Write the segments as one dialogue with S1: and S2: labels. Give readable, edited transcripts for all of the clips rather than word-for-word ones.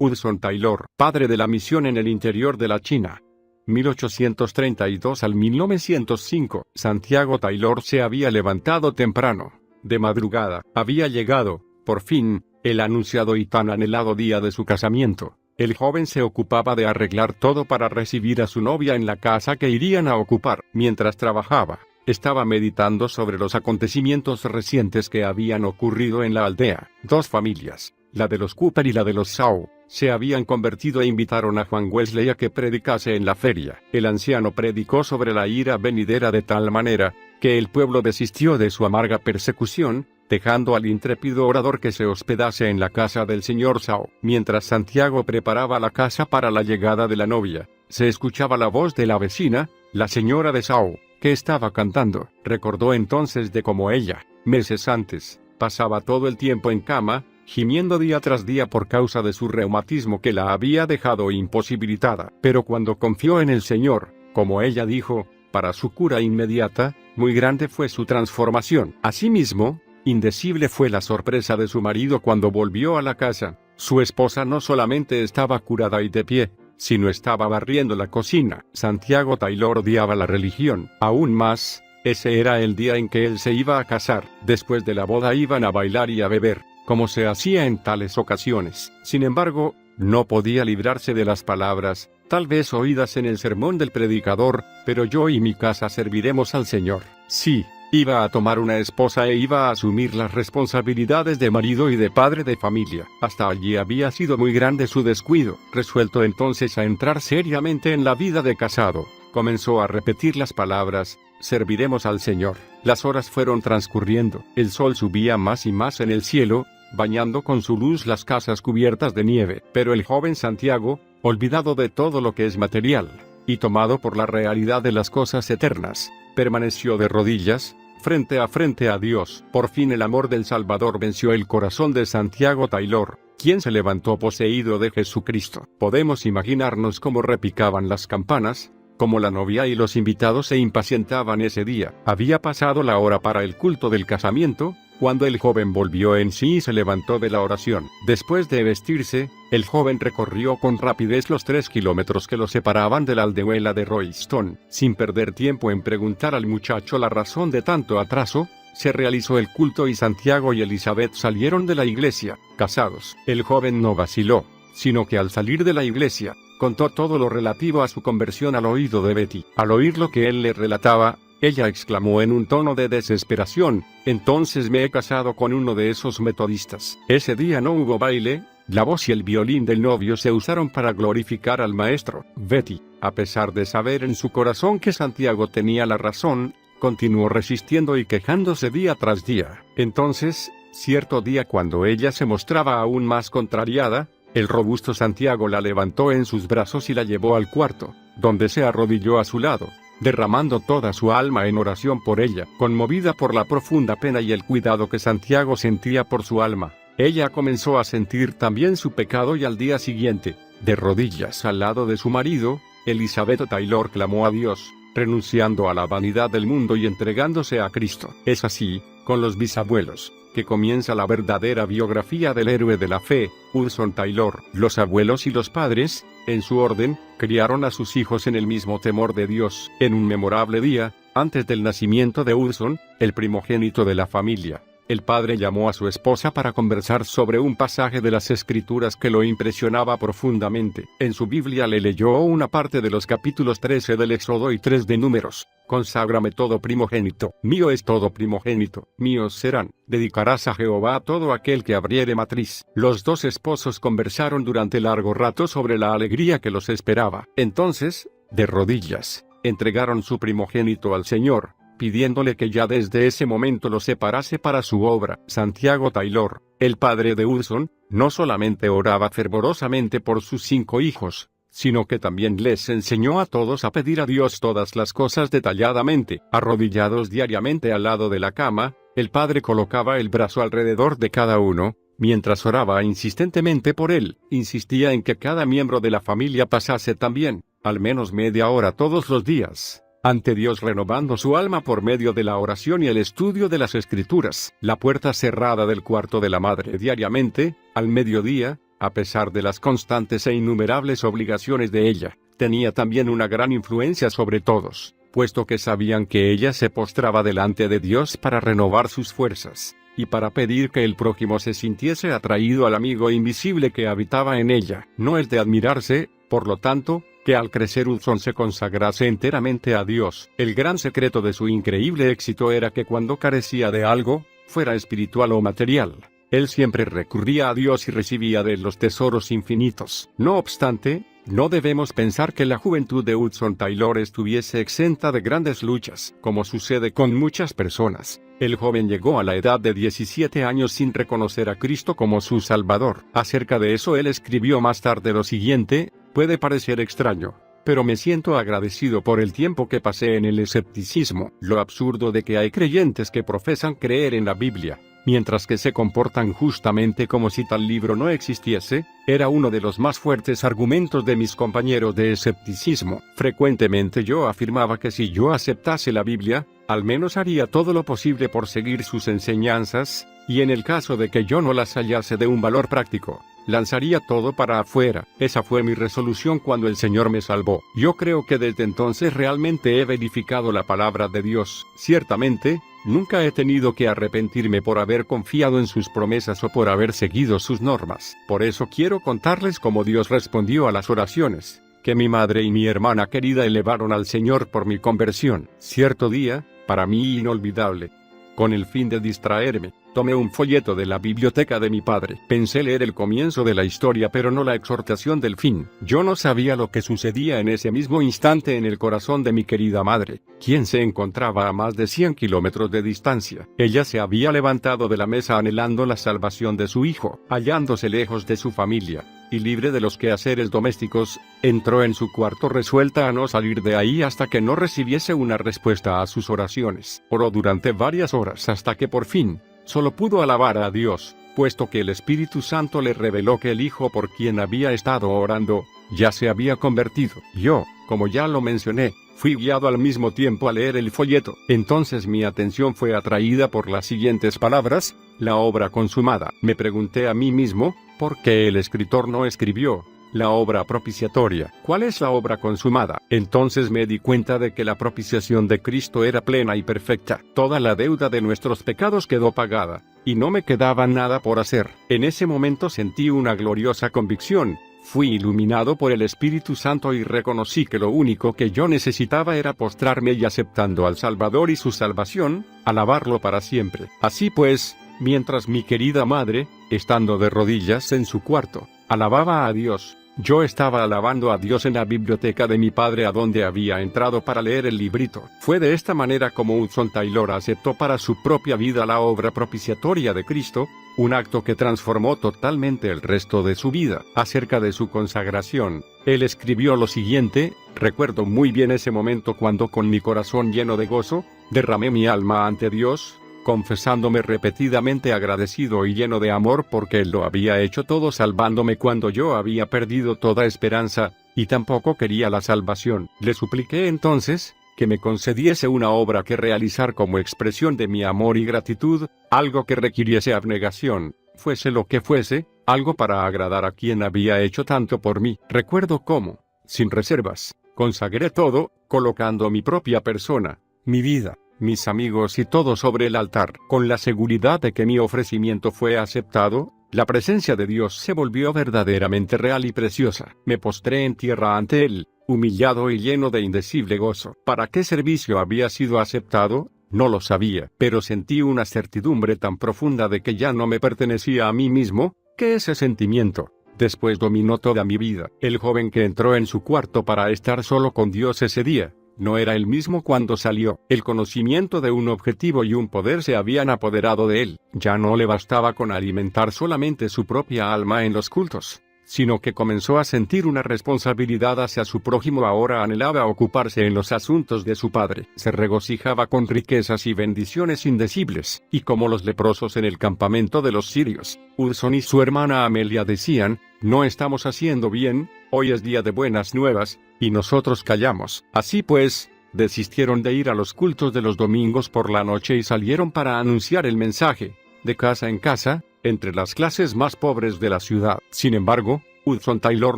S1: Hudson Taylor, padre de la misión en el interior de la China. 1832 al 1905, Santiago Taylor se había levantado temprano. De madrugada, había llegado, por fin, el anunciado y tan anhelado día de su casamiento. El joven se ocupaba de arreglar todo para recibir a su novia en la casa que irían a ocupar. Mientras trabajaba, estaba meditando sobre los acontecimientos recientes que habían ocurrido en la aldea. Dos familias, la de los Cooper y la de los Shaw, se habían convertido e invitaron a Juan Wesley a que predicase en la feria. El anciano predicó sobre la ira venidera de tal manera, que el pueblo desistió de su amarga persecución, dejando al intrépido orador que se hospedase en la casa del señor Shaw. Mientras Santiago preparaba la casa para la llegada de la novia, se escuchaba la voz de la vecina, la señora de Shaw, que estaba cantando. Recordó entonces de cómo ella, meses antes, pasaba todo el tiempo en cama, gimiendo día tras día por causa de su reumatismo que la había dejado imposibilitada. Pero cuando confió en el Señor, como ella dijo, para su cura inmediata, muy grande fue su transformación. Asimismo, indecible fue la sorpresa de su marido cuando volvió a la casa. Su esposa no solamente estaba curada y de pie, sino estaba barriendo la cocina. Santiago Taylor odiaba la religión. Aún más, ese era el día en que él se iba a casar. Después de la boda iban a bailar y a beber, como se hacía en tales ocasiones. Sin embargo, no podía librarse de las palabras, tal vez oídas en el sermón del predicador, pero yo y mi casa serviremos al Señor. Sí, iba a tomar una esposa e iba a asumir las responsabilidades de marido y de padre de familia. Hasta allí había sido muy grande su descuido. Resuelto entonces a entrar seriamente en la vida de casado, comenzó a repetir las palabras, serviremos al Señor. Las horas fueron transcurriendo, el sol subía más y más en el cielo, bañando con su luz las casas cubiertas de nieve. Pero el joven Santiago, olvidado de todo lo que es material, y tomado por la realidad de las cosas eternas, permaneció de rodillas, frente a Dios. Por fin el amor del Salvador venció el corazón de Santiago Taylor, quien se levantó poseído de Jesucristo. Podemos imaginarnos cómo repicaban las campanas, como la novia y los invitados se impacientaban ese día. Había pasado la hora para el culto del casamiento, cuando el joven volvió en sí y se levantó de la oración. Después de vestirse, el joven recorrió con rapidez los 3 kilómetros que lo separaban de la aldehuela de Royston. Sin perder tiempo en preguntar al muchacho la razón de tanto atraso, se realizó el culto y Santiago y Elizabeth salieron de la iglesia, casados. El joven no vaciló, sino que al salir de la iglesia, contó todo lo relativo a su conversión al oído de Betty. Al oír lo que él le relataba, ella exclamó en un tono de desesperación, entonces me he casado con uno de esos metodistas. Ese día no hubo baile, la voz y el violín del novio se usaron para glorificar al maestro. Betty, a pesar de saber en su corazón que Santiago tenía la razón, continuó resistiendo y quejándose día tras día. Entonces, cierto día cuando ella se mostraba aún más contrariada, el robusto Santiago la levantó en sus brazos y la llevó al cuarto, donde se arrodilló a su lado, derramando toda su alma en oración por ella. Conmovida por la profunda pena y el cuidado que Santiago sentía por su alma, ella comenzó a sentir también su pecado y al día siguiente, de rodillas al lado de su marido, Elizabeth Taylor clamó a Dios, renunciando a la vanidad del mundo y entregándose a Cristo. Es así, con los bisabuelos, que comienza la verdadera biografía del héroe de la fe, Hudson Taylor. Los abuelos y los padres, en su orden, criaron a sus hijos en el mismo temor de Dios. En un memorable día, antes del nacimiento de Hudson, el primogénito de la familia, el padre llamó a su esposa para conversar sobre un pasaje de las Escrituras que lo impresionaba profundamente. En su Biblia le leyó una parte de los capítulos 13 del Éxodo y 3 de Números. Conságrame todo primogénito, mío es todo primogénito, míos serán. Dedicarás a Jehová a todo aquel que abriere matriz. Los dos esposos conversaron durante largo rato sobre la alegría que los esperaba. Entonces, de rodillas, entregaron su primogénito al Señor, pidiéndole que ya desde ese momento lo separase para su obra. Santiago Taylor, el padre de Hudson, no solamente oraba fervorosamente por sus 5 hijos, sino que también les enseñó a todos a pedir a Dios todas las cosas detalladamente. Arrodillados diariamente al lado de la cama, el padre colocaba el brazo alrededor de cada uno, mientras oraba insistentemente por él. Insistía en que cada miembro de la familia pasase también, al menos media hora todos los días, ante Dios, renovando su alma por medio de la oración y el estudio de las Escrituras. La puerta cerrada del cuarto de la madre diariamente, al mediodía, A pesar de las constantes e innumerables obligaciones de ella, tenía también una gran influencia sobre todos, puesto que sabían que ella se postraba delante de Dios para renovar sus fuerzas, y para pedir que el prójimo se sintiese atraído al amigo invisible que habitaba en ella. No es de admirarse, por lo tanto, que al crecer Hudson se consagrase enteramente a Dios. El gran secreto de su increíble éxito era que cuando carecía de algo, fuera espiritual o material, él siempre recurría a Dios y recibía de él los tesoros infinitos. No obstante, no debemos pensar que la juventud de Hudson Taylor estuviese exenta de grandes luchas, como sucede con muchas personas. El joven llegó a la edad de 17 años sin reconocer a Cristo como su Salvador. Acerca de eso él escribió más tarde lo siguiente: puede parecer extraño, pero me siento agradecido por el tiempo que pasé en el escepticismo. Lo absurdo de que hay creyentes que profesan creer en la Biblia, mientras que se comportan justamente como si tal libro no existiese, era uno de los más fuertes argumentos de mis compañeros de escepticismo. Frecuentemente yo afirmaba que si yo aceptase la Biblia, al menos haría todo lo posible por seguir sus enseñanzas, y en el caso de que yo no las hallase de un valor práctico, lanzaría todo para afuera. Esa fue mi resolución cuando el Señor me salvó. Yo creo que desde entonces realmente he verificado la palabra de Dios. Ciertamente, nunca he tenido que arrepentirme por haber confiado en sus promesas o por haber seguido sus normas. Por eso quiero contarles cómo Dios respondió a las oraciones que mi madre y mi hermana querida elevaron al Señor por mi conversión. Cierto día, para mí inolvidable, con el fin de distraerme, tomé un folleto de la biblioteca de mi padre. Pensé leer el comienzo de la historia pero no la exhortación del fin. Yo no sabía lo que sucedía en ese mismo instante en el corazón de mi querida madre, quien se encontraba a más de 100 kilómetros de distancia. Ella se había levantado de la mesa anhelando la salvación de su hijo. Hallándose lejos de su familia, y libre de los quehaceres domésticos, entró en su cuarto resuelta a no salir de ahí hasta que no recibiese una respuesta a sus oraciones. Oró durante varias horas hasta que por fin, solo pudo alabar a Dios, puesto que el Espíritu Santo le reveló que el hijo por quien había estado orando, ya se había convertido. Yo, como ya lo mencioné, fui guiado al mismo tiempo a leer el folleto. Entonces mi atención fue atraída por las siguientes palabras: la obra consumada. Me pregunté a mí mismo, ¿por qué el escritor no escribió la obra propiciatoria? ¿Cuál es la obra consumada? Entonces me di cuenta de que la propiciación de Cristo era plena y perfecta. Toda la deuda de nuestros pecados quedó pagada, y no me quedaba nada por hacer. En ese momento sentí una gloriosa convicción. Fui iluminado por el Espíritu Santo y reconocí que lo único que yo necesitaba era postrarme y, aceptando al Salvador y su salvación, alabarlo para siempre. Así pues, mientras mi querida madre, estando de rodillas en su cuarto, alababa a Dios, yo estaba alabando a Dios en la biblioteca de mi padre a donde había entrado para leer el librito. Fue de esta manera como Hudson Taylor aceptó para su propia vida la obra propiciatoria de Cristo, un acto que transformó totalmente el resto de su vida. Acerca de su consagración, él escribió lo siguiente: recuerdo muy bien ese momento cuando con mi corazón lleno de gozo, derramé mi alma ante Dios, confesándome repetidamente agradecido y lleno de amor porque Él lo había hecho todo salvándome cuando yo había perdido toda esperanza, y tampoco quería la salvación. Le supliqué entonces que me concediese una obra que realizar como expresión de mi amor y gratitud, algo que requiriese abnegación, fuese lo que fuese, algo para agradar a quien había hecho tanto por mí. Recuerdo cómo, sin reservas, consagré todo, colocando mi propia persona, mi vida, mis amigos y todo sobre el altar. Con la seguridad de que mi ofrecimiento fue aceptado, la presencia de Dios se volvió verdaderamente real y preciosa. Me postré en tierra ante Él, humillado y lleno de indecible gozo. ¿Para qué servicio había sido aceptado? No lo sabía, pero sentí una certidumbre tan profunda de que ya no me pertenecía a mí mismo, que ese sentimiento después dominó toda mi vida. El joven que entró en su cuarto para estar solo con Dios ese día, no era el mismo cuando salió. El conocimiento de un objetivo y un poder se habían apoderado de él. Ya no le bastaba con alimentar solamente su propia alma en los cultos, sino que comenzó a sentir una responsabilidad hacia su prójimo. Ahora anhelaba ocuparse en los asuntos de su padre. Se regocijaba con riquezas y bendiciones indecibles, y como los leprosos en el campamento de los sirios, Hudson y su hermana Amelia decían: no estamos haciendo bien, hoy es día de buenas nuevas, y nosotros callamos. Así pues, desistieron de ir a los cultos de los domingos por la noche y salieron para anunciar el mensaje, de casa en casa, entre las clases más pobres de la ciudad. Sin embargo, Hudson Taylor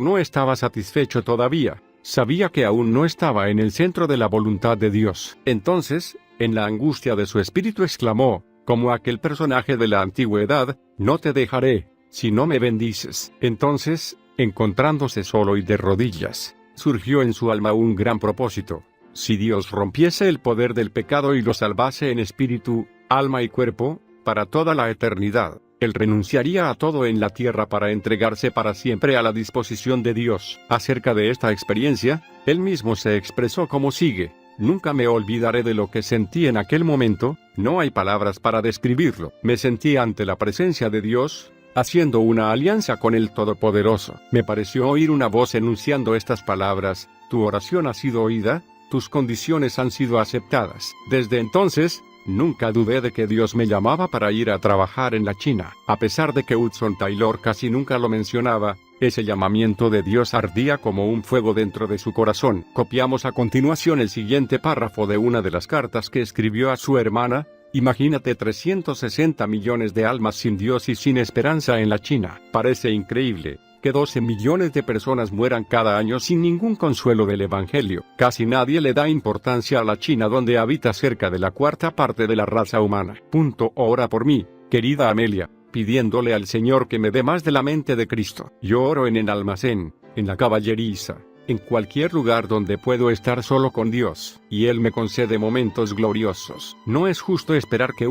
S1: no estaba satisfecho todavía. Sabía que aún no estaba en el centro de la voluntad de Dios. Entonces, en la angustia de su espíritu exclamó, como aquel personaje de la antigüedad, «No te dejaré, si no me bendices». Entonces, encontrándose solo y de rodillas, surgió en su alma un gran propósito. Si Dios rompiese el poder del pecado y lo salvase en espíritu, alma y cuerpo, para toda la eternidad, él renunciaría a todo en la tierra para entregarse para siempre a la disposición de Dios. Acerca de esta experiencia, él mismo se expresó como sigue: «Nunca me olvidaré de lo que sentí en aquel momento, no hay palabras para describirlo. Me sentí ante la presencia de Dios, haciendo una alianza con el Todopoderoso. Me pareció oír una voz enunciando estas palabras: tu oración ha sido oída, tus condiciones han sido aceptadas». Desde entonces, nunca dudé de que Dios me llamaba para ir a trabajar en la China. A pesar de que Hudson Taylor casi nunca lo mencionaba, ese llamamiento de Dios ardía como un fuego dentro de su corazón. Copiamos a continuación el siguiente párrafo de una de las cartas que escribió a su hermana: «Imagínate 360 millones de almas sin Dios y sin esperanza en la China. Parece increíble que 12 millones de personas mueran cada año sin ningún consuelo del Evangelio. Casi nadie le da importancia a la China, donde habita cerca de la cuarta parte de la raza humana. Ora por mí, querida Amelia, pidiéndole al Señor que me dé más de la mente de Cristo. Yo oro en el almacén, en la caballeriza, en cualquier lugar donde puedo estar solo con Dios, y Él me concede momentos gloriosos. No es justo esperar que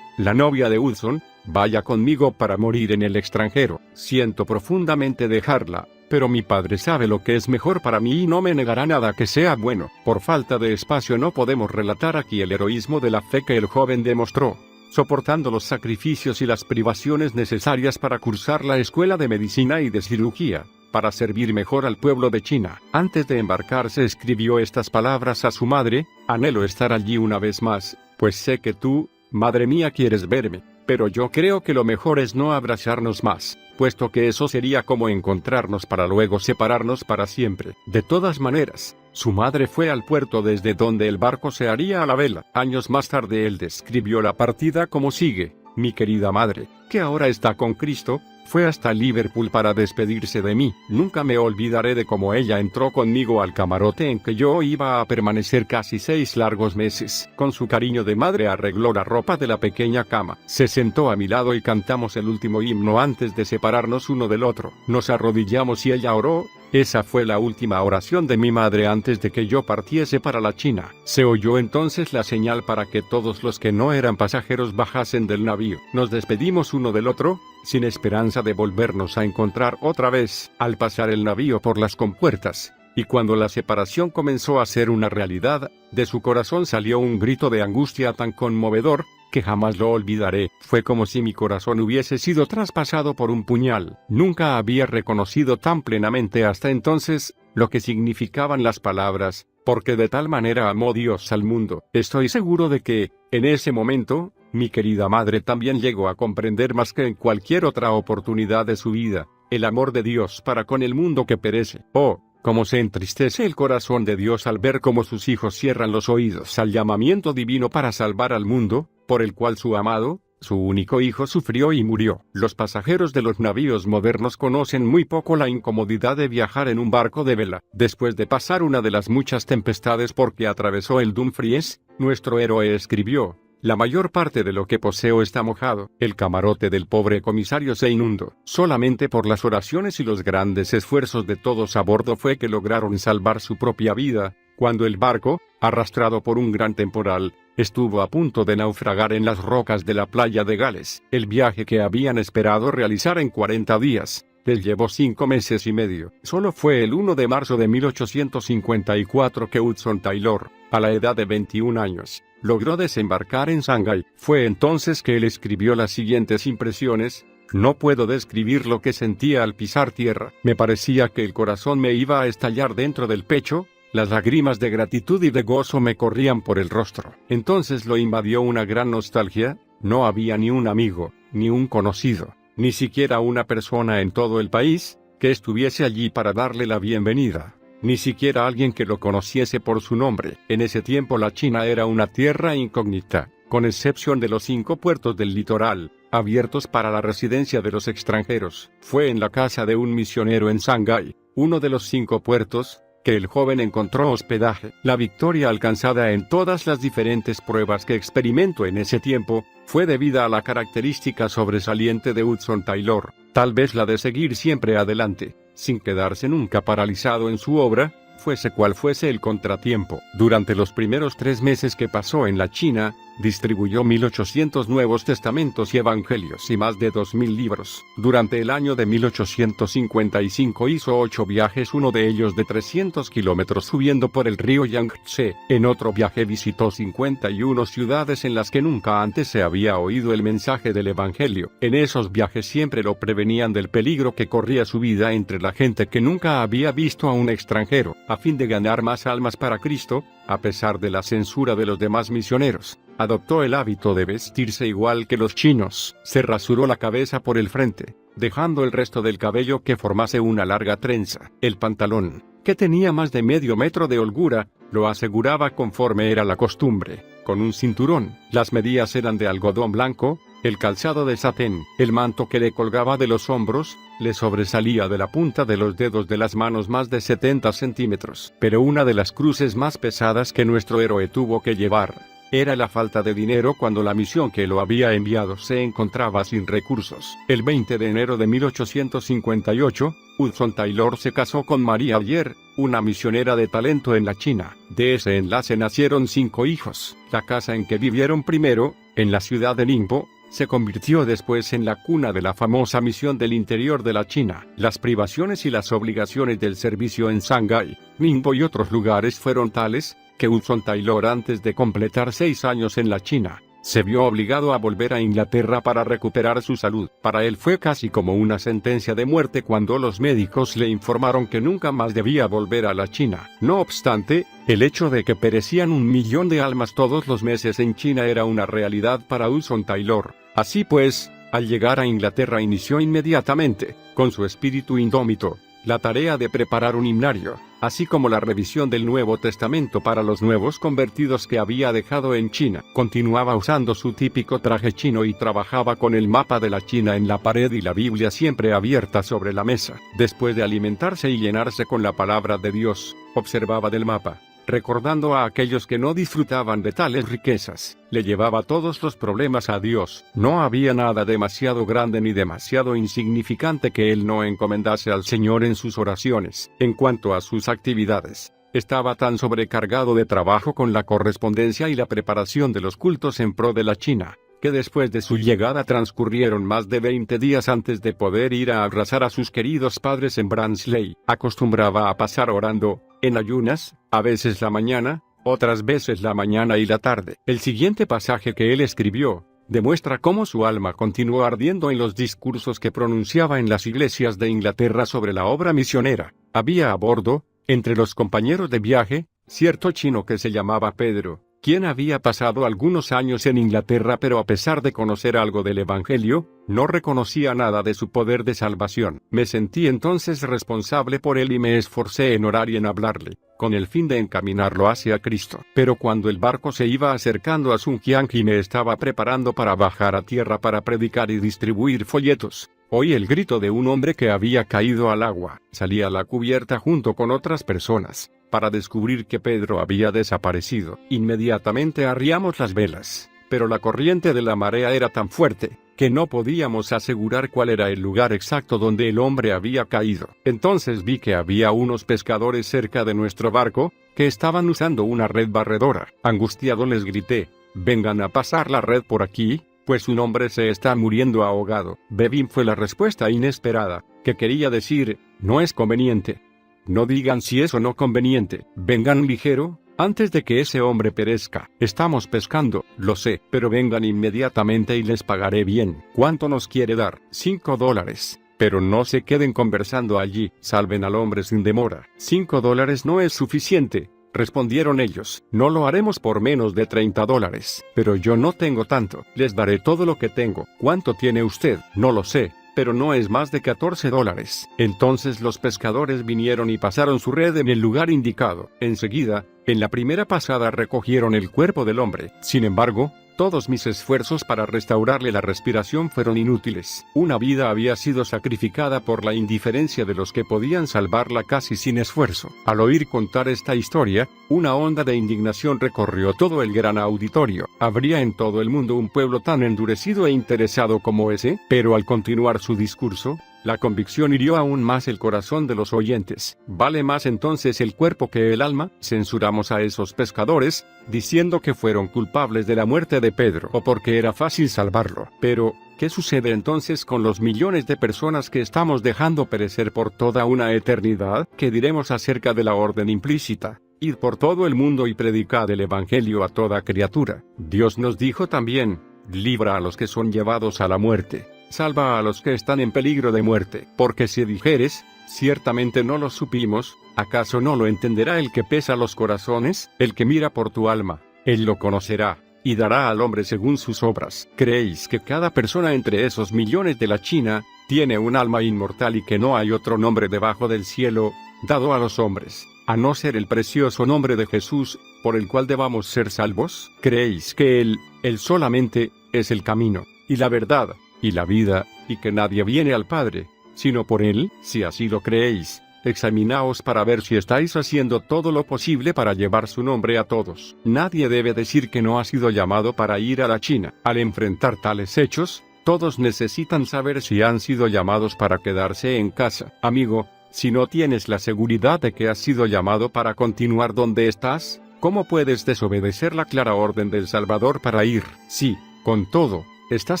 S1: la novia de Hudson, vaya conmigo para morir en el extranjero. Siento profundamente dejarla, pero mi padre sabe lo que es mejor para mí y no me negará nada que sea bueno». Por falta de espacio no podemos relatar aquí el heroísmo de la fe que el joven demostró, soportando los sacrificios y las privaciones necesarias para cursar la escuela de medicina y de cirugía, para servir mejor al pueblo de China. Antes de embarcarse escribió estas palabras a su madre: «Anhelo estar allí una vez más, pues sé que tú, madre mía, quieres verme. Pero yo creo que lo mejor es no abrazarnos más, puesto que eso sería como encontrarnos para luego separarnos para siempre». De todas maneras, su madre fue al puerto desde donde el barco se haría a la vela. Años más tarde él describió la partida como sigue: «Mi querida madre, que ahora está con Cristo, fue hasta Liverpool para despedirse de mí. Nunca me olvidaré de cómo ella entró conmigo al camarote en que yo iba a permanecer casi 6 largos meses. Con su cariño de madre arregló la ropa de la pequeña cama. Se sentó a mi lado y cantamos el último himno antes de separarnos uno del otro. Nos arrodillamos y ella oró. Esa fue la última oración de mi madre antes de que yo partiese para la China. Se oyó entonces la señal para que todos los que no eran pasajeros bajasen del navío. Nos despedimos uno del otro, sin esperanza de volvernos a encontrar otra vez. Al pasar el navío por las compuertas, y cuando la separación comenzó a ser una realidad, de su corazón salió un grito de angustia tan conmovedor, que jamás lo olvidaré. Fue como si mi corazón hubiese sido traspasado por un puñal. Nunca había reconocido tan plenamente hasta entonces lo que significaban las palabras: «porque de tal manera amó Dios al mundo». Estoy seguro de que, en ese momento, mi querida madre también llegó a comprender más que en cualquier otra oportunidad de su vida, el amor de Dios para con el mundo que perece. Oh, cómo se entristece el corazón de Dios al ver cómo sus hijos cierran los oídos al llamamiento divino para salvar al mundo, por el cual su amado, su único hijo, sufrió y murió. Los pasajeros de los navíos modernos conocen muy poco la incomodidad de viajar en un barco de vela. Después de pasar una de las muchas tempestades por que atravesó el Dumfries, nuestro héroe escribió: «La mayor parte de lo que poseo está mojado». El camarote del pobre comisario se inundó. Solamente por las oraciones y los grandes esfuerzos de todos a bordo fue que lograron salvar su propia vida. Cuando el barco, arrastrado por un gran temporal, estuvo a punto de naufragar en las rocas de la playa de Gales, el viaje que habían esperado realizar en 40 días, les llevó 5 meses y medio. Solo fue el 1 de marzo de 1854 que Hudson Taylor, a la edad de 21 años, logró desembarcar en Shanghái. Fue entonces que él escribió las siguientes impresiones: «No puedo describir lo que sentía al pisar tierra. Me parecía que el corazón me iba a estallar dentro del pecho. Las lágrimas de gratitud y de gozo me corrían por el rostro. Entonces lo invadió una gran nostalgia. No había ni un amigo, ni un conocido, ni siquiera una persona en todo el país que estuviese allí para darle la bienvenida, ni siquiera alguien que lo conociese por su nombre. En ese tiempo la China era una tierra incógnita, con excepción de los 5 puertos del litoral. abiertos para la residencia de los extranjeros. Fue en la casa de un misionero en Shanghái, uno de los 5 puertos, que el joven encontró hospedaje. La victoria alcanzada en todas las diferentes pruebas que experimentó en ese tiempo, fue debida a la característica sobresaliente de Hudson Taylor, tal vez la de seguir siempre adelante, sin quedarse nunca paralizado en su obra, fuese cual fuese el contratiempo. Durante los primeros 3 meses que pasó en la China, distribuyó 1800 Nuevos Testamentos y Evangelios y más de 2000 libros. Durante el año de 1855 hizo 8 viajes, uno de ellos de 300 kilómetros subiendo por el río Yangtze. En otro viaje visitó 51 ciudades en las que nunca antes se había oído el mensaje del Evangelio. En esos viajes siempre lo prevenían del peligro que corría su vida entre la gente que nunca había visto a un extranjero. A fin de ganar más almas para Cristo, a pesar de la censura de los demás misioneros, adoptó el hábito de vestirse igual que los chinos. Se rasuró la cabeza por el frente, dejando el resto del cabello que formase una larga trenza. El pantalón, que tenía más de medio metro de holgura, lo aseguraba conforme era la costumbre, con un cinturón. Las medias eran de algodón blanco, el calzado de satén. El manto que le colgaba de los hombros, le sobresalía de la punta de los dedos de las manos más de 70 centímetros. Pero una de las cruces más pesadas que nuestro héroe tuvo que llevar, era la falta de dinero cuando la misión que lo había enviado se encontraba sin recursos. El 20 de enero de 1858, Hudson Taylor se casó con María Ayer, una misionera de talento en la China. De ese enlace nacieron 5 hijos. La casa en que vivieron primero, en la ciudad de Ningbo, se convirtió después en la cuna de la famosa misión del interior de la China. Las privaciones y las obligaciones del servicio en Shanghái, Ningbo y otros lugares fueron tales, que Hudson Taylor, antes de completar 6 años en la China, se vio obligado a volver a Inglaterra para recuperar su salud. Para él fue casi como una sentencia de muerte cuando los médicos le informaron que nunca más debía volver a la China. No obstante, el hecho de que perecían 1 millón de almas todos los meses en China era una realidad para Hudson Taylor. Así pues, al llegar a Inglaterra inició inmediatamente, con su espíritu indómito, la tarea de preparar un himnario, así como la revisión del Nuevo Testamento para los nuevos convertidos que había dejado en China. Continuaba usando su típico traje chino y trabajaba con el mapa de la China en la pared y la Biblia siempre abierta sobre la mesa. Después de alimentarse y llenarse con la palabra de Dios, observaba del mapa, recordando a aquellos que no disfrutaban de tales riquezas. Le llevaba todos los problemas a Dios. No había nada demasiado grande ni demasiado insignificante que él no encomendase al Señor en sus oraciones. En cuanto a sus actividades, estaba tan sobrecargado de trabajo con la correspondencia y la preparación de los cultos en pro de la China, que después de su llegada transcurrieron más de 20 días antes de poder ir a abrazar a sus queridos padres en Barnsley. Acostumbraba a pasar orando, en ayunas, a veces la mañana, otras veces la mañana y la tarde. El siguiente pasaje que él escribió, demuestra cómo su alma continuó ardiendo en los discursos que pronunciaba en las iglesias de Inglaterra sobre la obra misionera. Había a bordo, entre los compañeros de viaje, cierto chino que se llamaba Pedro, quien había pasado algunos años en Inglaterra pero a pesar de conocer algo del Evangelio, no reconocía nada de su poder de salvación. Me sentí entonces responsable por él y me esforcé en orar y en hablarle, con el fin de encaminarlo hacia Cristo. Pero cuando el barco se iba acercando a Zunjiang y me estaba preparando para bajar a tierra para predicar y distribuir folletos, oí el grito de un hombre que había caído al agua. Salí a la cubierta junto con otras personas, para descubrir que Pedro había desaparecido. Inmediatamente arriamos las velas, pero la corriente de la marea era tan fuerte, que no podíamos asegurar cuál era el lugar exacto donde el hombre había caído. Entonces vi que había unos pescadores cerca de nuestro barco, que estaban usando una red barredora. Angustiado les grité, «Vengan a pasar la red por aquí, pues un hombre se está muriendo ahogado». Bebín fue la respuesta inesperada, que quería decir, «No es conveniente». No digan si es o no conveniente. Vengan ligero, antes de que ese hombre perezca. Estamos pescando, lo sé, pero vengan inmediatamente y les pagaré bien. ¿Cuánto nos quiere dar? $5. Pero no se queden conversando allí. Salven al hombre sin demora. $5 no es suficiente, respondieron ellos. No lo haremos por menos de $30. Pero yo no tengo tanto. Les daré todo lo que tengo. ¿Cuánto tiene usted? No lo sé, pero no es más de $14. Entonces los pescadores vinieron y pasaron su red en el lugar indicado. Enseguida, en la primera pasada recogieron el cuerpo del hombre. Sin embargo, Todos mis esfuerzos para restaurarle la respiración fueron inútiles. Una vida había sido sacrificada por la indiferencia de los que podían salvarla casi sin esfuerzo. Al oír contar esta historia, una onda de indignación recorrió todo el gran auditorio. ¿Habría en todo el mundo un pueblo tan endurecido e interesado como ese? Pero al continuar su discurso, la convicción hirió aún más el corazón de los oyentes. ¿Vale más entonces el cuerpo que el alma? Censuramos a esos pescadores, diciendo que fueron culpables de la muerte de Pedro, o porque era fácil salvarlo. Pero, ¿qué sucede entonces con los millones de personas que estamos dejando perecer por toda una eternidad? ¿Qué diremos acerca de la orden implícita? Id por todo el mundo y predicad el evangelio a toda criatura. Dios nos dijo también, libra a los que son llevados a la muerte. Salva a los que están en peligro de muerte, porque si dijeres, ciertamente no lo supimos, ¿acaso no lo entenderá el que pesa los corazones? El que mira por tu alma, él lo conocerá, y dará al hombre según sus obras. ¿Creéis que cada persona entre esos millones de la China, tiene un alma inmortal y que no hay otro nombre debajo del cielo, dado a los hombres, a no ser el precioso nombre de Jesús, por el cual debamos ser salvos? ¿Creéis que Él solamente, es el camino, y la verdad, y la vida, y que nadie viene al Padre, sino por Él? Si así lo creéis, examinaos para ver si estáis haciendo todo lo posible para llevar su nombre a todos. Nadie debe decir que no ha sido llamado para ir a la China. Al enfrentar tales hechos, todos necesitan saber si han sido llamados para quedarse en casa. Amigo, si no tienes la seguridad de que has sido llamado para continuar donde estás, ¿cómo puedes desobedecer la clara orden del Salvador para ir? Sí, con todo, ¿estás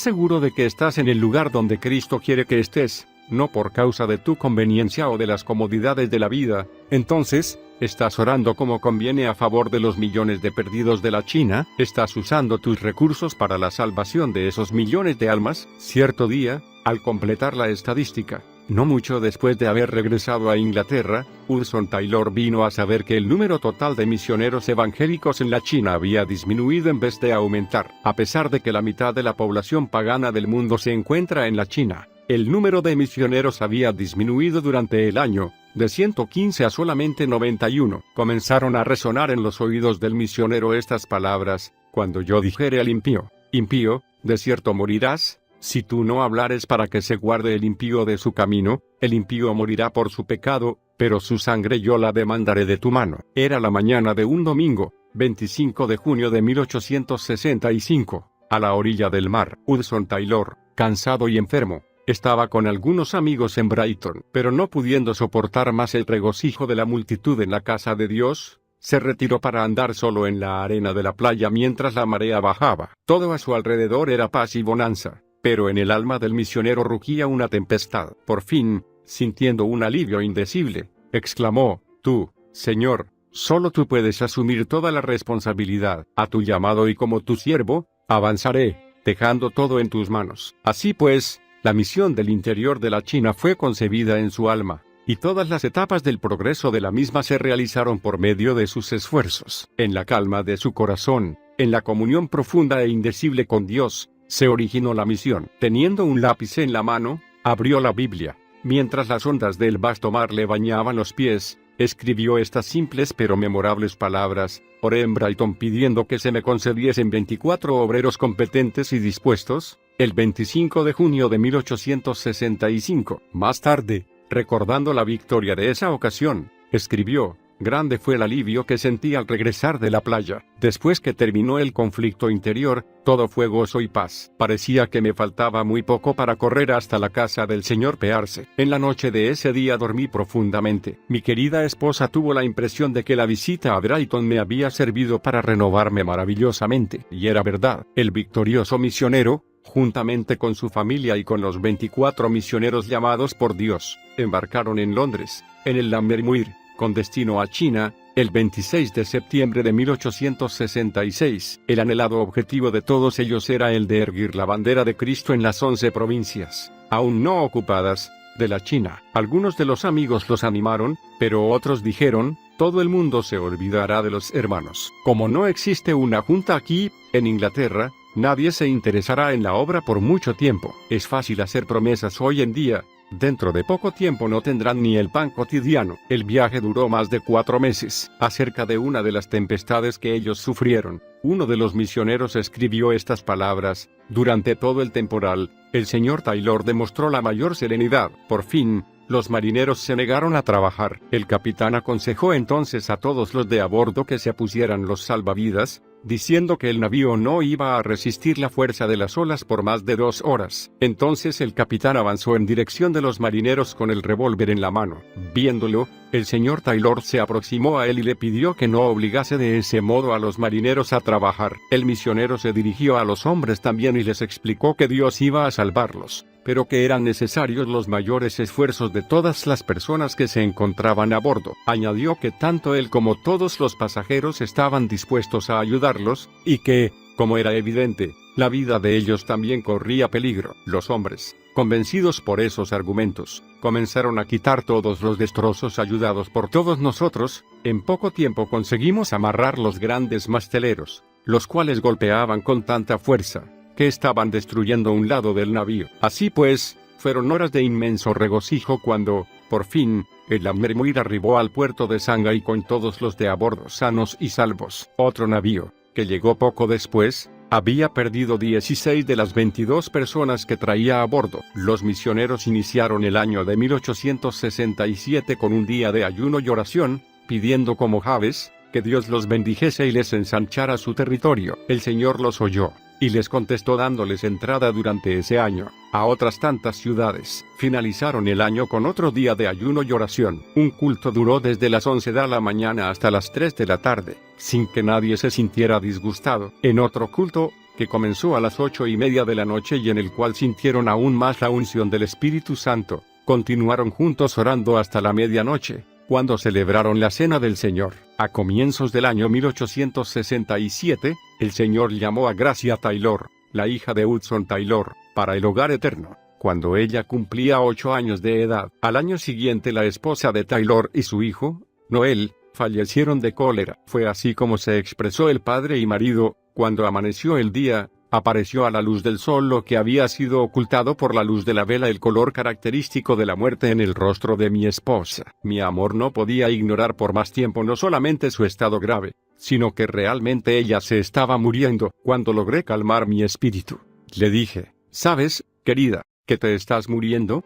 S1: seguro de que estás en el lugar donde Cristo quiere que estés, no por causa de tu conveniencia o de las comodidades de la vida? Entonces, ¿estás orando como conviene a favor de los millones de perdidos de la China? ¿Estás usando tus recursos para la salvación de esos millones de almas? Cierto día, al completar la estadística, no mucho después de haber regresado a Inglaterra, Hudson Taylor vino a saber que el número total de misioneros evangélicos en la China había disminuido en vez de aumentar. A pesar de que la mitad de la población pagana del mundo se encuentra en la China, el número de misioneros había disminuido durante el año, de 115 a solamente 91. Comenzaron a resonar en los oídos del misionero estas palabras: cuando yo dijere al impío, impío, de cierto morirás, si tú no hablares para que se guarde el impío de su camino, el impío morirá por su pecado, pero su sangre yo la demandaré de tu mano. Era la mañana de un domingo, 25 de junio de 1865, a la orilla del mar. Hudson Taylor, cansado y enfermo, estaba con algunos amigos en Brighton, pero no pudiendo soportar más el regocijo de la multitud en la casa de Dios, se retiró para andar solo en la arena de la playa mientras la marea bajaba. Todo a su alrededor era paz y bonanza, pero en el alma del misionero rugía una tempestad. Por fin, sintiendo un alivio indecible, exclamó: tú, Señor, solo tú puedes asumir toda la responsabilidad. A tu llamado y como tu siervo, avanzaré, dejando todo en tus manos. Así pues, la misión del interior de la China fue concebida en su alma, y todas las etapas del progreso de la misma se realizaron por medio de sus esfuerzos. En la calma de su corazón, en la comunión profunda e indecible con Dios, se originó la misión. Teniendo un lápiz en la mano, abrió la Biblia. Mientras las ondas del vasto mar le bañaban los pies, escribió estas simples pero memorables palabras: oré en Brighton pidiendo que se me concediesen 24 obreros competentes y dispuestos, el 25 de junio de 1865. Más tarde, recordando la victoria de esa ocasión, escribió: grande fue el alivio que sentí al regresar de la playa. Después que terminó el conflicto interior, todo fue gozo y paz. Parecía que me faltaba muy poco para correr hasta la casa del señor Pearce. En la noche de ese día dormí profundamente. Mi querida esposa tuvo la impresión de que la visita a Brighton me había servido para renovarme maravillosamente. Y era verdad. El victorioso misionero, juntamente con su familia y con los 24 misioneros llamados por Dios, embarcaron en Londres, en el Lammermuir, con destino a China, el 26 de septiembre de 1866. El anhelado objetivo de todos ellos era el de erguir la bandera de Cristo en las 11 provincias, aún no ocupadas, de la China. Algunos de los amigos los animaron, pero otros dijeron: todo el mundo se olvidará de los hermanos. Como no existe una junta aquí, en Inglaterra, nadie se interesará en la obra por mucho tiempo. Es fácil hacer promesas hoy en día, Dentro de poco tiempo no tendrán ni el pan cotidiano. El viaje duró más de 4 meses. Acerca de una de las tempestades que ellos sufrieron, uno de los misioneros escribió estas palabras: durante todo el temporal, el señor Taylor demostró la mayor serenidad. Por fin, los marineros se negaron a trabajar. El capitán aconsejó entonces a todos los de a bordo que se pusieran los salvavidas, diciendo que el navío no iba a resistir la fuerza de las olas por más de 2 horas. Entonces el capitán avanzó en dirección de los marineros con el revólver en la mano. Viéndolo, el señor Taylor se aproximó a él y le pidió que no obligase de ese modo a los marineros a trabajar. El misionero se dirigió a los hombres también y les explicó que Dios iba a salvarlos, pero que eran necesarios los mayores esfuerzos de todas las personas que se encontraban a bordo. Añadió que tanto él como todos los pasajeros estaban dispuestos a ayudarlos, y que, como era evidente, la vida de ellos también corría peligro. Los hombres, convencidos por esos argumentos, comenzaron a quitar todos los destrozos ayudados por todos nosotros. En poco tiempo conseguimos amarrar los grandes masteleros, los cuales golpeaban con tanta fuerza que estaban destruyendo un lado del navío. Así pues, fueron horas de inmenso regocijo cuando, por fin, el Lammermuir arribó al puerto de Shanghái con todos los de a bordo sanos y salvos. Otro navío, que llegó poco después, había perdido 16 de las 22 personas que traía a bordo. Los misioneros iniciaron el año de 1867 con un día de ayuno y oración, pidiendo como Jabes, que Dios los bendijese y les ensanchara su territorio. El Señor los oyó y les contestó dándoles entrada durante ese año a otras tantas ciudades. Finalizaron el año con otro día de ayuno y oración. Un culto duró desde las 11 de la mañana hasta las 3 de la tarde, sin que nadie se sintiera disgustado. En otro culto, que comenzó a las 8:30 de la noche y en el cual sintieron aún más la unción del Espíritu Santo, continuaron juntos orando hasta la medianoche, cuando celebraron la Cena del Señor. A comienzos del año 1867, el Señor llamó a Gracia Taylor, la hija de Hudson Taylor, para el hogar eterno, cuando ella cumplía 8 años de edad. Al año siguiente la esposa de Taylor y su hijo, Noel, fallecieron de cólera. Fue así como se expresó el padre y marido: cuando amaneció el día, apareció a la luz del sol lo que había sido ocultado por la luz de la vela, el color característico de la muerte en el rostro de mi esposa. Mi amor no podía ignorar por más tiempo no solamente su estado grave, sino que realmente ella se estaba muriendo. Cuando logré calmar mi espíritu, le dije: ¿sabes, querida, que te estás muriendo?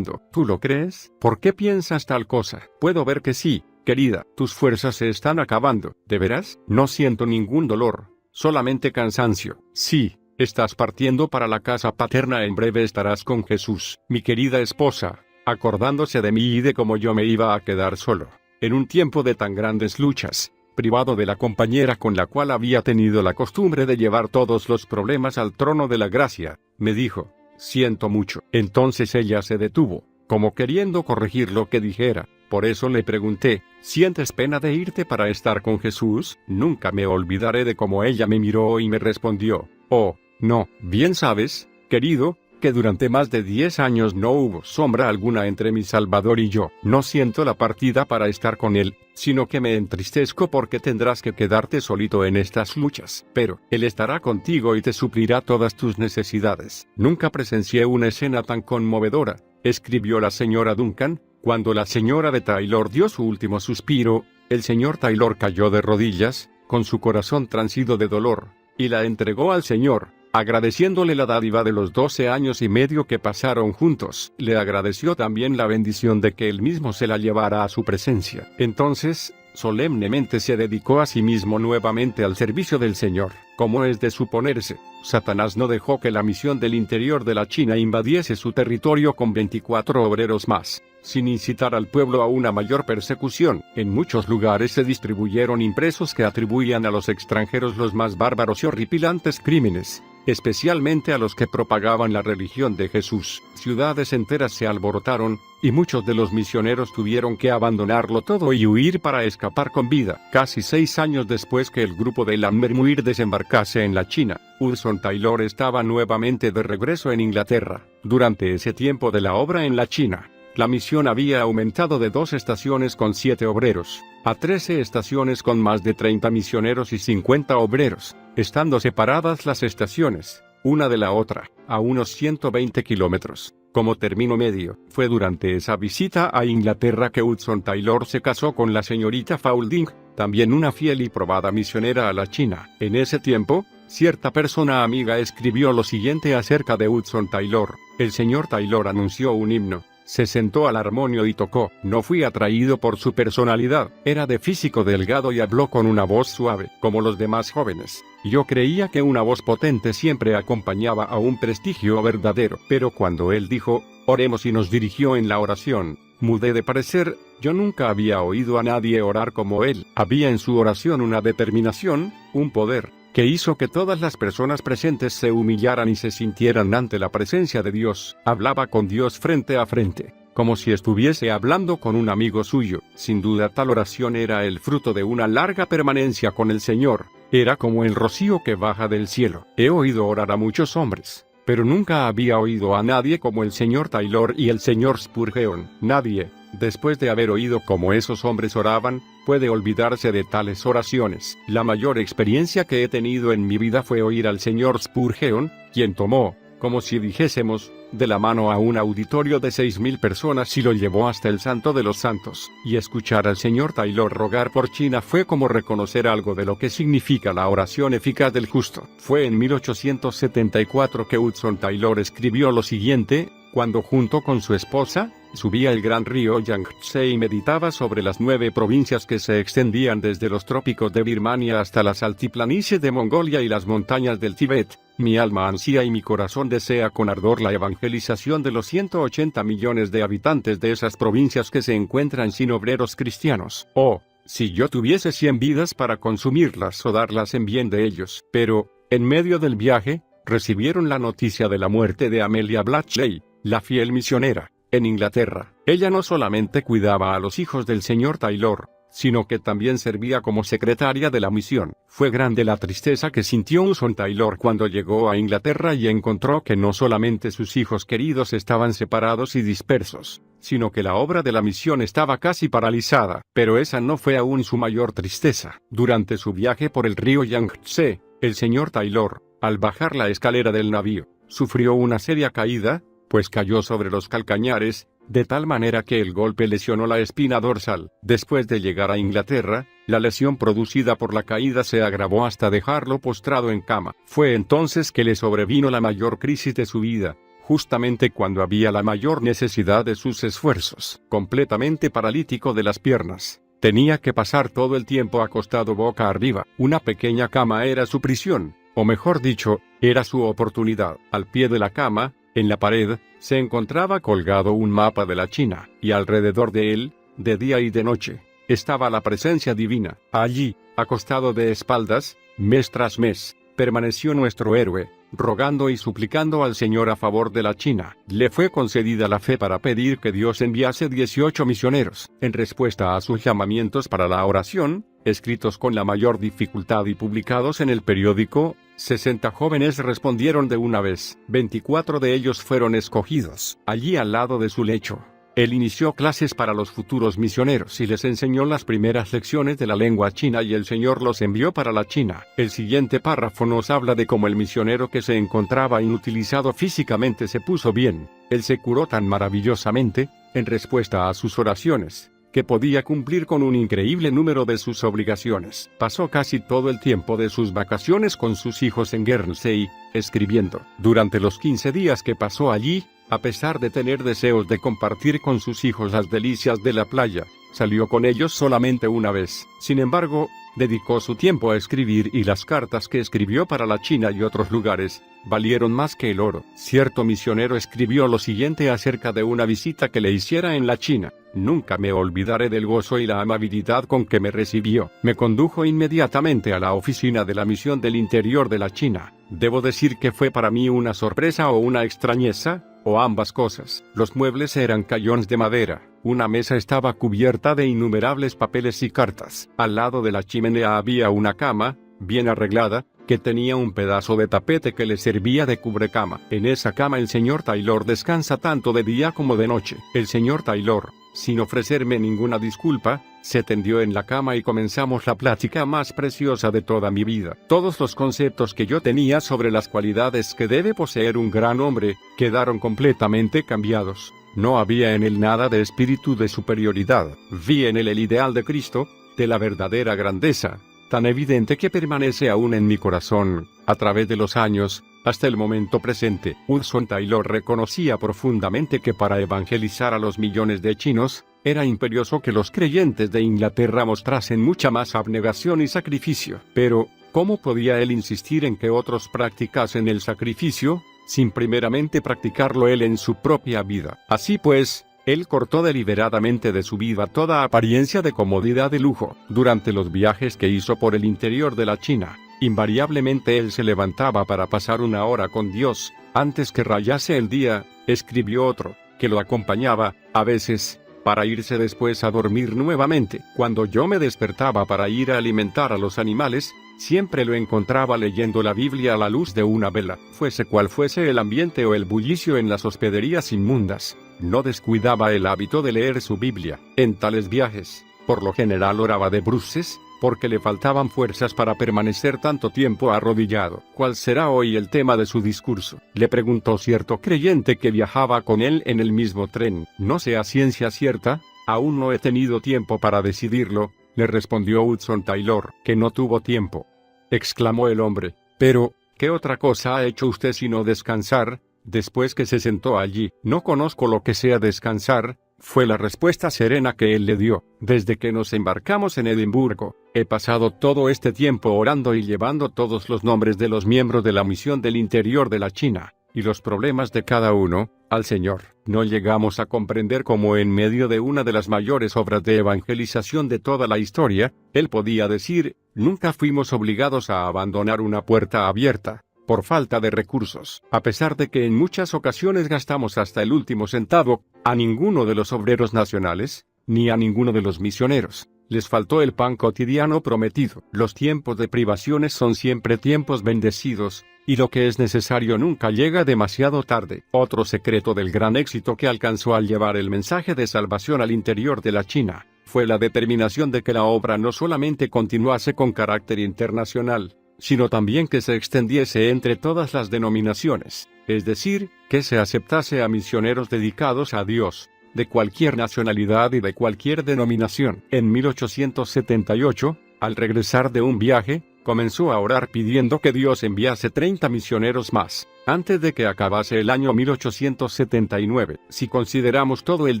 S1: ¿Tú lo crees? ¿Por qué piensas tal cosa? Puedo ver que sí, querida, tus fuerzas se están acabando. ¿De veras? No siento ningún dolor, solamente cansancio. Sí, estás partiendo para la casa paterna, en breve estarás con Jesús. Mi querida esposa, acordándose de mí y de cómo yo me iba a quedar solo, en un tiempo de tan grandes luchas, privado de la compañera con la cual había tenido la costumbre de llevar todos los problemas al trono de la gracia, me dijo: siento mucho. Entonces ella se detuvo, como queriendo corregir lo que dijera. Por eso le pregunté: ¿sientes pena de irte para estar con Jesús? Nunca me olvidaré de cómo ella me miró y me respondió: oh, no. Bien sabes, querido, que durante más de 10 años no hubo sombra alguna entre mi Salvador y yo. No siento la partida para estar con él, sino que me entristezco porque tendrás que quedarte solito en estas luchas. Pero él estará contigo y te suplirá todas tus necesidades. Nunca presencié una escena tan conmovedora, escribió la señora Duncan. Cuando la señora de Taylor dio su último suspiro, el señor Taylor cayó de rodillas, con su corazón transido de dolor, y la entregó al Señor, agradeciéndole la dádiva de los 12 años y medio que pasaron juntos. Le agradeció también la bendición de que él mismo se la llevara a su presencia. Entonces, solemnemente se dedicó a sí mismo nuevamente al servicio del Señor. Como es de suponerse, Satanás no dejó que la misión del interior de la China invadiese su territorio con 24 obreros más, sin incitar al pueblo a una mayor persecución. En muchos lugares se distribuyeron impresos que atribuían a los extranjeros los más bárbaros y horripilantes crímenes, especialmente a los que propagaban la religión de Jesús. Ciudades enteras se alborotaron, y muchos de los misioneros tuvieron que abandonarlo todo y huir para escapar con vida. Casi 6 años después que el grupo de Lammermuir desembarcase en la China, Hudson Taylor estaba nuevamente de regreso en Inglaterra. Durante ese tiempo de la obra en la China, la misión había aumentado de 2 estaciones con 7 obreros, a 13 estaciones con más de 30 misioneros y 50 obreros, estando separadas las estaciones, una de la otra, a unos 120 kilómetros. Como término medio, fue durante esa visita a Inglaterra que Hudson Taylor se casó con la señorita Faulding, también una fiel y probada misionera a la China. En ese tiempo, cierta persona amiga escribió lo siguiente acerca de Hudson Taylor: el señor Taylor anunció un himno, se sentó al armonio y tocó. No fui atraído por su personalidad, era de físico delgado y habló con una voz suave, como los demás jóvenes. Yo creía que una voz potente siempre acompañaba a un prestigio verdadero, pero cuando él dijo, oremos y nos dirigió en la oración, mudé de parecer. Yo nunca había oído a nadie orar como él. Había en su oración una determinación, un poder, que hizo que todas las personas presentes se humillaran y se sintieran ante la presencia de Dios. Hablaba con Dios frente a frente, como si estuviese hablando con un amigo suyo. Sin duda tal oración era el fruto de una larga permanencia con el Señor. Era como el rocío que baja del cielo. He oído orar a muchos hombres, pero nunca había oído a nadie como el señor Taylor y el señor Spurgeon. Nadie, después de haber oído cómo esos hombres oraban, puede olvidarse de tales oraciones. La mayor experiencia que he tenido en mi vida fue oír al señor Spurgeon, quien tomó, como si dijésemos, de la mano a un auditorio de 6.000 personas y lo llevó hasta el Santo de los Santos. Y escuchar al señor Taylor rogar por China fue como reconocer algo de lo que significa la oración eficaz del justo. Fue en 1874 que Hudson Taylor escribió lo siguiente, cuando junto con su esposa, subía el gran río Yangtze y meditaba sobre las 9 provincias que se extendían desde los trópicos de Birmania hasta las altiplanicies de Mongolia y las montañas del Tíbet. Mi alma ansía y mi corazón desea con ardor la evangelización de los 180 millones de habitantes de esas provincias que se encuentran sin obreros cristianos. Oh, si yo tuviese 100 vidas para consumirlas o darlas en bien de ellos. Pero, en medio del viaje, recibieron la noticia de la muerte de Amelia Blatchley, la fiel misionera, en Inglaterra. Ella no solamente cuidaba a los hijos del señor Taylor, sino que también servía como secretaria de la misión. Fue grande la tristeza que sintió Hudson Taylor cuando llegó a Inglaterra y encontró que no solamente sus hijos queridos estaban separados y dispersos, sino que la obra de la misión estaba casi paralizada. Pero esa no fue aún su mayor tristeza. Durante su viaje por el río Yangtze, el señor Taylor, al bajar la escalera del navío, sufrió una seria caída, pues cayó sobre los calcañares, de tal manera que el golpe lesionó la espina dorsal. Después de llegar a Inglaterra, la lesión producida por la caída se agravó hasta dejarlo postrado en cama. Fue entonces que le sobrevino la mayor crisis de su vida, justamente cuando había la mayor necesidad de sus esfuerzos. Completamente paralítico de las piernas, tenía que pasar todo el tiempo acostado boca arriba. Una pequeña cama era su prisión, o mejor dicho, era su oportunidad. Al pie de la cama, en la pared, se encontraba colgado un mapa de la China, y alrededor de él, de día y de noche, estaba la presencia divina. Allí, acostado de espaldas, mes tras mes, permaneció nuestro héroe, rogando y suplicando al Señor a favor de la China. Le fue concedida la fe para pedir que Dios enviase 18 misioneros. En respuesta a sus llamamientos para la oración, escritos con la mayor dificultad y publicados en el periódico, 60 jóvenes respondieron de una vez. 24 de ellos fueron escogidos. Allí al lado de su lecho, él inició clases para los futuros misioneros y les enseñó las primeras lecciones de la lengua china y el Señor los envió para la China. El siguiente párrafo nos habla de cómo el misionero que se encontraba inutilizado físicamente se puso bien. Él se curó tan maravillosamente, en respuesta a sus oraciones, que podía cumplir con un increíble número de sus obligaciones. Pasó casi todo el tiempo de sus vacaciones con sus hijos en Guernsey, escribiendo. Durante los 15 días que pasó allí, a pesar de tener deseos de compartir con sus hijos las delicias de la playa, salió con ellos solamente una vez. Sin embargo, dedicó su tiempo a escribir y las cartas que escribió para la China y otros lugares valieron más que el oro. Cierto misionero escribió lo siguiente acerca de una visita que le hiciera en la China. Nunca me olvidaré del gozo y la amabilidad con que me recibió. Me condujo inmediatamente a la oficina de la misión del interior de la China. Debo decir que fue para mí una sorpresa o una extrañeza, o ambas cosas. Los muebles eran cajones de madera. Una mesa estaba cubierta de innumerables papeles y cartas. Al lado de la chimenea había una cama, bien arreglada, que tenía un pedazo de tapete que le servía de cubrecama. En esa cama el señor Taylor descansa tanto de día como de noche. El señor Taylor, sin ofrecerme ninguna disculpa, se tendió en la cama y comenzamos la plática más preciosa de toda mi vida. Todos los conceptos que yo tenía sobre las cualidades que debe poseer un gran hombre, quedaron completamente cambiados. No había en él nada de espíritu de superioridad. Vi en él el ideal de Cristo, de la verdadera grandeza, tan evidente que permanece aún en mi corazón, a través de los años, hasta el momento presente. Hudson Taylor reconocía profundamente que para evangelizar a los millones de chinos, era imperioso que los creyentes de Inglaterra mostrasen mucha más abnegación y sacrificio. Pero, ¿cómo podía él insistir en que otros practicasen el sacrificio, sin primeramente practicarlo él en su propia vida? Así pues, él cortó deliberadamente de su vida toda apariencia de comodidad y lujo. Durante los viajes que hizo por el interior de la China, invariablemente él se levantaba para pasar una hora con Dios, antes que rayase el día, escribió otro, que lo acompañaba, a veces, para irse después a dormir nuevamente. Cuando yo me despertaba para ir a alimentar a los animales, siempre lo encontraba leyendo la Biblia a la luz de una vela. Fuese cual fuese el ambiente o el bullicio en las hospederías inmundas, no descuidaba el hábito de leer su Biblia. En tales viajes, por lo general oraba de bruces, porque le faltaban fuerzas para permanecer tanto tiempo arrodillado. ¿Cuál será hoy el tema de su discurso?, le preguntó cierto creyente que viajaba con él en el mismo tren. No sé a ciencia cierta, aún no he tenido tiempo para decidirlo, le respondió Hudson Taylor. Que no tuvo tiempo, exclamó el hombre. Pero, ¿qué otra cosa ha hecho usted sino descansar, después que se sentó allí? No conozco lo que sea descansar, fue la respuesta serena que él le dio. Desde que nos embarcamos en Edimburgo, he pasado todo este tiempo orando y llevando todos los nombres de los miembros de la misión del interior de la China, y los problemas de cada uno, al Señor. No llegamos a comprender cómo en medio de una de las mayores obras de evangelización de toda la historia, él podía decir, nunca fuimos obligados a abandonar una puerta abierta, por falta de recursos. A pesar de que en muchas ocasiones gastamos hasta el último centavo, a ninguno de los obreros nacionales, ni a ninguno de los misioneros, les faltó el pan cotidiano prometido. Los tiempos de privaciones son siempre tiempos bendecidos, y lo que es necesario nunca llega demasiado tarde. Otro secreto del gran éxito que alcanzó al llevar el mensaje de salvación al interior de la China, fue la determinación de que la obra no solamente continuase con carácter internacional, sino también que se extendiese entre todas las denominaciones, es decir, que se aceptase a misioneros dedicados a Dios, de cualquier nacionalidad y de cualquier denominación. En 1878, al regresar de un viaje, comenzó a orar pidiendo que Dios enviase 30 misioneros más, antes de que acabase el año 1879. Si consideramos todo el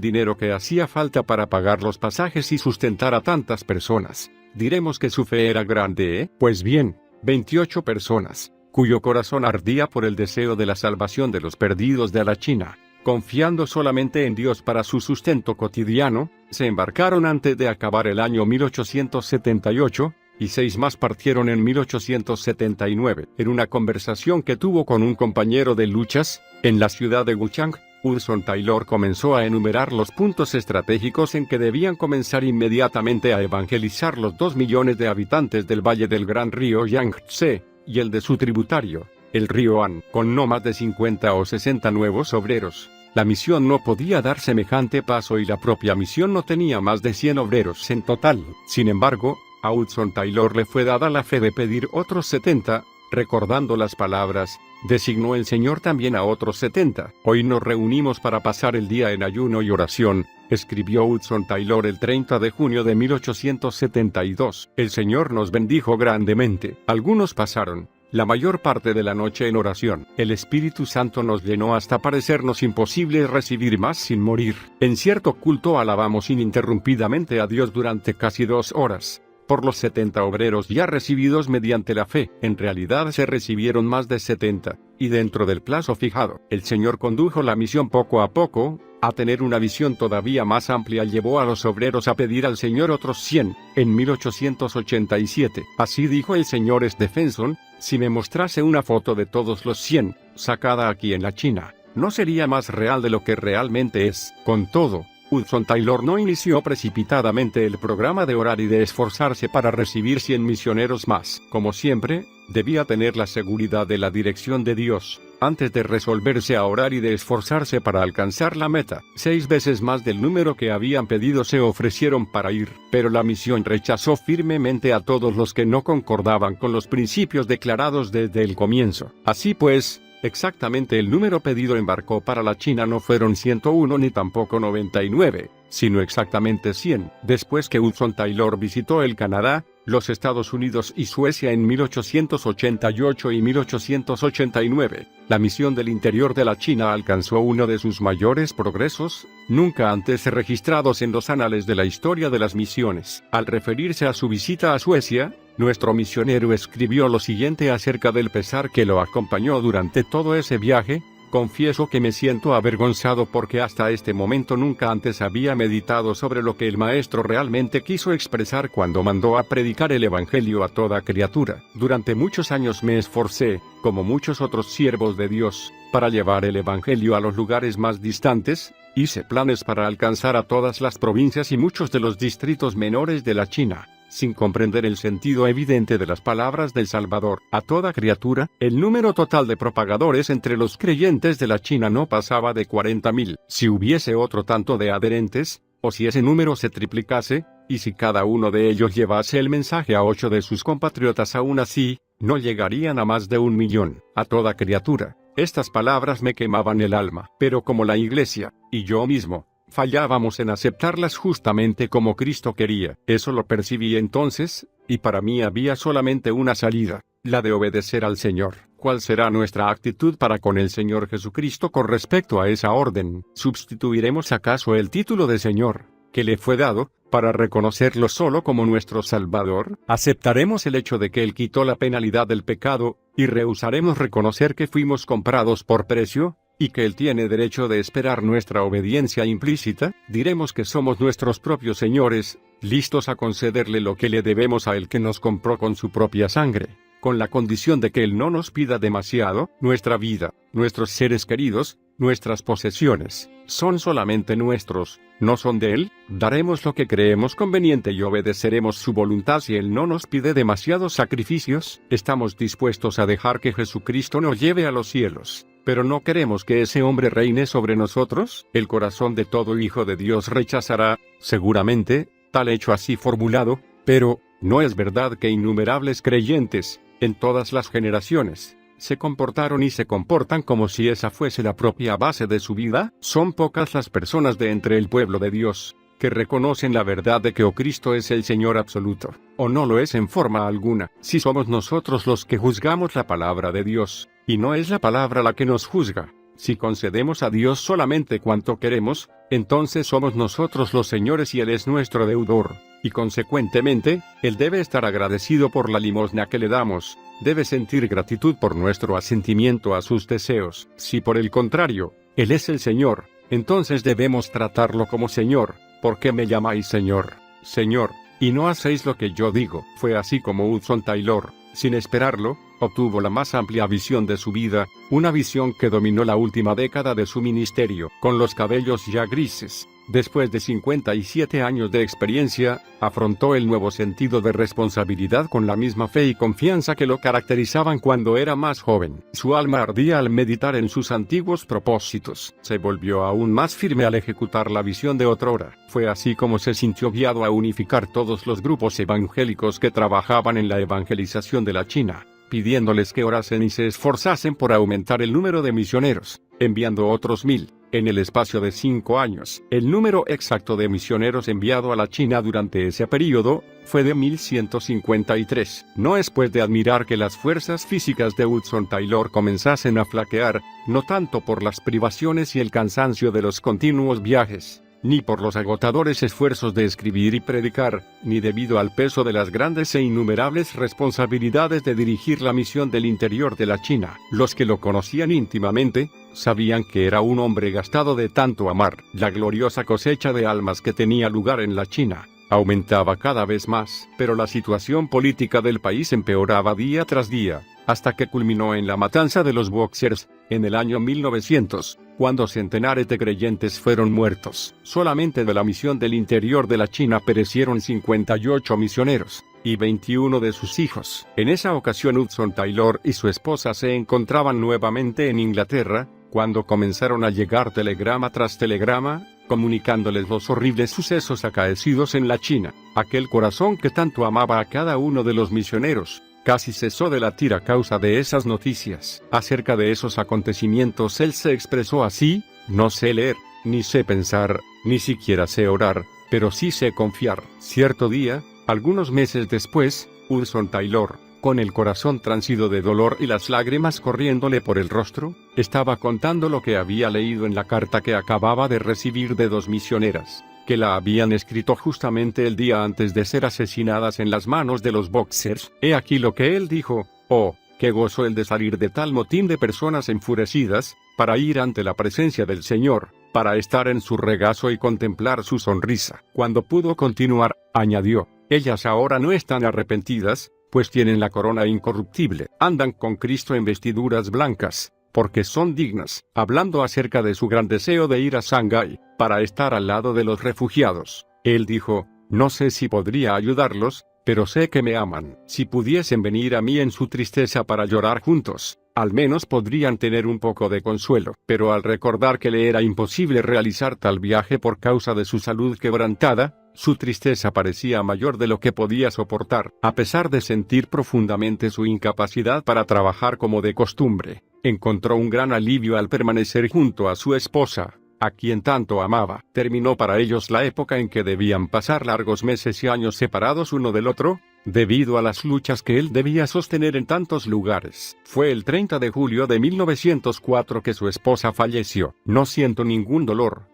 S1: dinero que hacía falta para pagar los pasajes y sustentar a tantas personas, diremos que su fe era grande, ¿eh? Pues bien, 28 personas, cuyo corazón ardía por el deseo de la salvación de los perdidos de la China, confiando solamente en Dios para su sustento cotidiano, se embarcaron antes de acabar el año 1878, y 6 más partieron en 1879. En una conversación que tuvo con un compañero de luchas, en la ciudad de Wuchang, Hudson Taylor comenzó a enumerar los puntos estratégicos en que debían comenzar inmediatamente a evangelizar los 2 millones de habitantes del valle del gran río Yangtze, y el de su tributario, el río Han. Con no más de 50 o 60 nuevos obreros, la misión no podía dar semejante paso y la propia misión no tenía más de 100 obreros en total. Sin embargo, a Hudson Taylor le fue dada la fe de pedir otros 70, recordando las palabras, designó el Señor también a otros 70. Hoy nos reunimos para pasar el día en ayuno y oración, escribió Hudson Taylor el 30 de junio de 1872. El Señor nos bendijo grandemente. Algunos pasaron la mayor parte de la noche en oración. El Espíritu Santo nos llenó hasta parecernos imposible recibir más sin morir. En cierto culto alabamos ininterrumpidamente a Dios durante casi 2 horas. Por los 70 obreros ya recibidos mediante la fe. En realidad se recibieron más de 70, y dentro del plazo fijado. El Señor condujo la misión poco a poco, a tener una visión todavía más amplia. Llevó a los obreros a pedir al Señor otros 100, en 1887. Así dijo el Señor Stephenson, si me mostrase una foto de todos los 100, sacada aquí en la China, no sería más real de lo que realmente es. Con todo, Hudson Taylor no inició precipitadamente el programa de orar y de esforzarse para recibir 100 misioneros más. Como siempre, debía tener la seguridad de la dirección de Dios. antes de resolverse a orar y de esforzarse para alcanzar la meta. 6 veces más del número que habían pedido se ofrecieron para ir, pero la misión rechazó firmemente a todos los que no concordaban con los principios declarados desde el comienzo. Así pues, exactamente el número pedido embarcó para la China no fueron 101 ni tampoco 99, sino exactamente 100. Después que Hudson Taylor visitó el Canadá, los Estados Unidos y Suecia en 1888 y 1889, la misión del interior de la China alcanzó uno de sus mayores progresos, nunca antes registrados en los anales de la historia de las misiones. Al referirse a su visita a Suecia, nuestro misionero escribió lo siguiente acerca del pesar que lo acompañó durante todo ese viaje: confieso que me siento avergonzado porque hasta este momento nunca antes había meditado sobre lo que el Maestro realmente quiso expresar cuando mandó a predicar el Evangelio a toda criatura. Durante muchos años me esforcé, como muchos otros siervos de Dios, para llevar el Evangelio a los lugares más distantes. Hice planes para alcanzar a todas las provincias y muchos de los distritos menores de la China, sin comprender el sentido evidente de las palabras del Salvador a toda criatura. El número total de propagadores entre los creyentes de la China no pasaba de 40,000. Si hubiese otro tanto de adherentes, o si ese número se triplicase, y si cada uno de ellos llevase el mensaje a 8 de sus compatriotas, aún así, no llegarían a más de 1,000,000, a toda criatura. Estas palabras me quemaban el alma, pero como la Iglesia, y yo mismo, fallábamos en aceptarlas justamente como Cristo quería. Eso lo percibí entonces, y para mí había solamente una salida, la de obedecer al Señor. ¿Cuál será nuestra actitud para con el Señor Jesucristo con respecto a esa orden? ¿Sustituiremos acaso el título de Señor, que le fue dado, para reconocerlo solo como nuestro Salvador? ¿Aceptaremos el hecho de que Él quitó la penalidad del pecado, y rehusaremos reconocer que fuimos comprados por precio, y que Él tiene derecho de esperar nuestra obediencia implícita? ¿Diremos que somos nuestros propios señores, listos a concederle lo que le debemos a Él que nos compró con su propia sangre, con la condición de que Él no nos pida demasiado? Nuestra vida, nuestros seres queridos, nuestras posesiones, son solamente nuestros, no son de Él. ¿Daremos lo que creemos conveniente y obedeceremos su voluntad si Él no nos pide demasiados sacrificios? ¿Estamos dispuestos a dejar que Jesucristo nos lleve a los cielos, pero no queremos que ese hombre reine sobre nosotros? El corazón de todo hijo de Dios rechazará, seguramente, tal hecho así formulado, pero ¿no es verdad que innumerables creyentes, en todas las generaciones, se comportaron y se comportan como si esa fuese la propia base de su vida? Son pocas las personas de entre el pueblo de Dios que reconocen la verdad de que Cristo es el Señor absoluto, o no lo es en forma alguna. Si somos nosotros los que juzgamos la palabra de Dios, y no es la palabra la que nos juzga, si concedemos a Dios solamente cuanto queremos, entonces somos nosotros los señores y Él es nuestro deudor, y consecuentemente, Él debe estar agradecido por la limosna que le damos, debe sentir gratitud por nuestro asentimiento a sus deseos. Si por el contrario, Él es el Señor, entonces debemos tratarlo como Señor. ¿Por qué me llamáis Señor, Señor, y no hacéis lo que yo digo? Fue así como Hudson Taylor, sin esperarlo, obtuvo la más amplia visión de su vida, una visión que dominó la última década de su ministerio. Con los cabellos ya grises, después de 57 años de experiencia, afrontó el nuevo sentido de responsabilidad con la misma fe y confianza que lo caracterizaban cuando era más joven. Su alma ardía al meditar en sus antiguos propósitos. Se volvió aún más firme al ejecutar la visión de otrora. Fue así como se sintió guiado a unificar todos los grupos evangélicos que trabajaban en la evangelización de la China, pidiéndoles que orasen y se esforzasen por aumentar el número de misioneros, enviando otros 1,000. En el espacio de 5 años, el número exacto de misioneros enviado a la China durante ese período fue de 1,153. No es pues de admirar que las fuerzas físicas de Hudson Taylor comenzasen a flaquear, no tanto por las privaciones y el cansancio de los continuos viajes, ni por los agotadores esfuerzos de escribir y predicar, ni debido al peso de las grandes e innumerables responsabilidades de dirigir la misión del interior de la China. Los que lo conocían íntimamente, sabían que era un hombre gastado de tanto amar. La gloriosa cosecha de almas que tenía lugar en la China aumentaba cada vez más, pero la situación política del país empeoraba día tras día, hasta que culminó en la matanza de los Boxers, en el año 1900, cuando centenares de creyentes fueron muertos. Solamente de la misión del interior de la China perecieron 58 misioneros. y 21 de sus hijos. En esa ocasión Hudson Taylor y su esposa se encontraban nuevamente en Inglaterra, cuando comenzaron a llegar telegrama tras telegrama, comunicándoles los horribles sucesos acaecidos en la China. Aquel corazón que tanto amaba a cada uno de los misioneros, casi cesó de latir a causa de esas noticias. Acerca de esos acontecimientos él se expresó así: no sé leer, ni sé pensar, ni siquiera sé orar, pero sí sé confiar. Cierto día, algunos meses después, Hudson Taylor, con el corazón transido de dolor y las lágrimas corriéndole por el rostro, estaba contando lo que había leído en la carta que acababa de recibir de 2 misioneras, que la habían escrito justamente el día antes de ser asesinadas en las manos de los Boxers. He aquí lo que él dijo: oh, qué gozo el de salir de tal motín de personas enfurecidas, para ir ante la presencia del Señor, para estar en su regazo y contemplar su sonrisa. Cuando pudo continuar, añadió: ellas ahora no están arrepentidas, pues tienen la corona incorruptible, andan con Cristo en vestiduras blancas, porque son dignas, hablando acerca de su gran deseo de ir a Shanghái, para estar al lado de los refugiados. Él dijo: no sé si podría ayudarlos, pero sé que me aman. Si pudiesen venir a mí en su tristeza para llorar juntos, al menos podrían tener un poco de consuelo. Pero al recordar que le era imposible realizar tal viaje por causa de su salud quebrantada, su tristeza parecía mayor de lo que podía soportar. A pesar de sentir profundamente su incapacidad para trabajar como de costumbre, encontró un gran alivio al permanecer junto a su esposa, a quien tanto amaba. Terminó para ellos la época en que debían pasar largos meses y años separados uno del otro, debido a las luchas que él debía sostener en tantos lugares. Fue el 30 de julio de 1904 que su esposa falleció. No siento ningún dolor,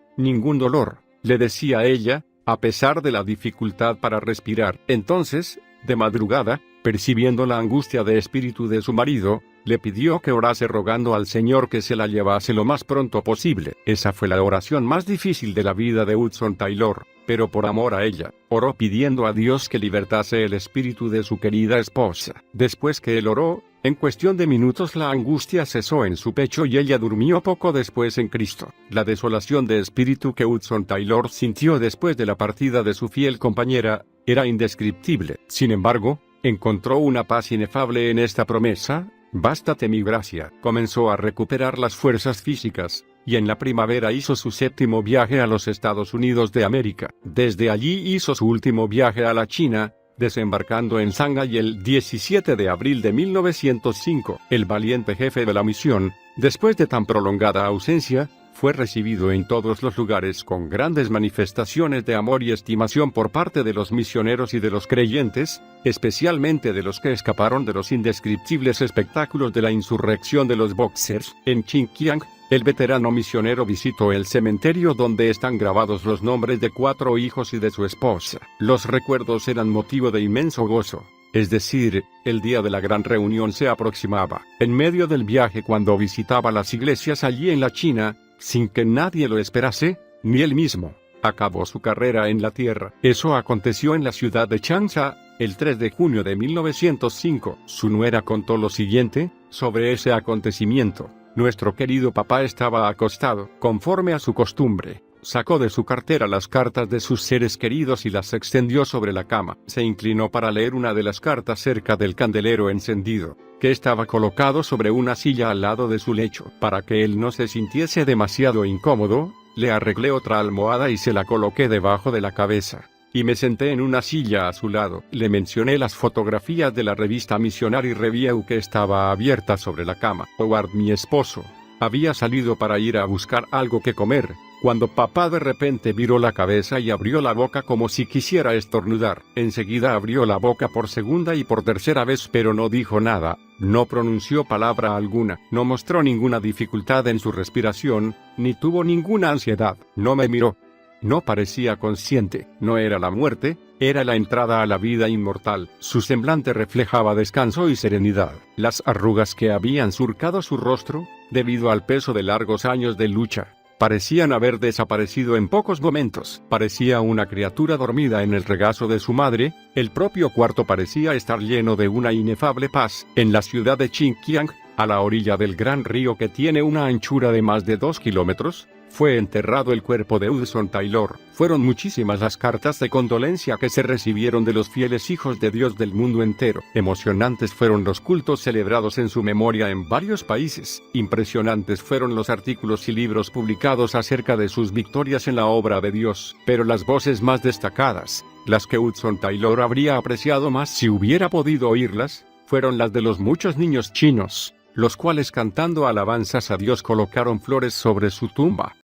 S1: le decía ella, a pesar de la dificultad para respirar. Entonces, de madrugada, percibiendo la angustia de espíritu de su marido, le pidió que orase rogando al Señor que se la llevase lo más pronto posible. Esa fue la oración más difícil de la vida de Hudson Taylor, pero por amor a ella, oró pidiendo a Dios que libertase el espíritu de su querida esposa. Después que él oró, en cuestión de minutos la angustia cesó en su pecho y ella durmió poco después en Cristo. La desolación de espíritu que Hudson Taylor sintió después de la partida de su fiel compañera, era indescriptible. Sin embargo, encontró una paz inefable en esta promesa: bástate mi gracia. Comenzó a recuperar las fuerzas físicas, y en la primavera hizo su 7º viaje a los Estados Unidos de América. Desde allí hizo su último viaje a la China, desembarcando en Shanghái el 17 de abril de 1905. El valiente jefe de la misión, después de tan prolongada ausencia, fue recibido en todos los lugares con grandes manifestaciones de amor y estimación por parte de los misioneros y de los creyentes, especialmente de los que escaparon de los indescriptibles espectáculos de la insurrección de los Boxers. En Xinjiang, el veterano misionero visitó el cementerio donde están grabados los nombres de 4 hijos y de su esposa. Los recuerdos eran motivo de inmenso gozo. Es decir, el día de la gran reunión se aproximaba. En medio del viaje, cuando visitaba las iglesias allí en la China, sin que nadie lo esperase, ni él mismo, acabó su carrera en la tierra. Eso aconteció en la ciudad de Changsha, el 3 de junio de 1905. Su nuera contó lo siguiente sobre ese acontecimiento: nuestro querido papá estaba acostado. Conforme a su costumbre, sacó de su cartera las cartas de sus seres queridos y las extendió sobre la cama. Se inclinó para leer una de las cartas cerca del candelero encendido, que estaba colocado sobre una silla al lado de su lecho. Para que él no se sintiese demasiado incómodo, le arreglé otra almohada y se la coloqué debajo de la cabeza, y me senté en una silla a su lado. Le mencioné las fotografías de la revista Missionary Review que estaba abierta sobre la cama. Howard, mi esposo, había salido para ir a buscar algo que comer, cuando papá de repente viró la cabeza y abrió la boca como si quisiera estornudar. Enseguida abrió la boca por segunda y por tercera vez, pero no dijo nada, no pronunció palabra alguna, no mostró ninguna dificultad en su respiración, ni tuvo ninguna ansiedad. No me miró. No parecía consciente. No era la muerte, era la entrada a la vida inmortal. Su semblante reflejaba descanso y serenidad. Las arrugas que habían surcado su rostro, debido al peso de largos años de lucha, parecían haber desaparecido en pocos momentos. Parecía una criatura dormida en el regazo de su madre. El propio cuarto parecía estar lleno de una inefable paz. En la ciudad de Xinjiang, a la orilla del gran río que tiene una anchura de más de 2 kilómetros, fue enterrado el cuerpo de Hudson Taylor. Fueron muchísimas las cartas de condolencia que se recibieron de los fieles hijos de Dios del mundo entero. Emocionantes fueron los cultos celebrados en su memoria en varios países. Impresionantes fueron los artículos y libros publicados acerca de sus victorias en la obra de Dios. Pero las voces más destacadas, las que Hudson Taylor habría apreciado más si hubiera podido oírlas, fueron las de los muchos niños chinos, los cuales cantando alabanzas a Dios colocaron flores sobre su tumba.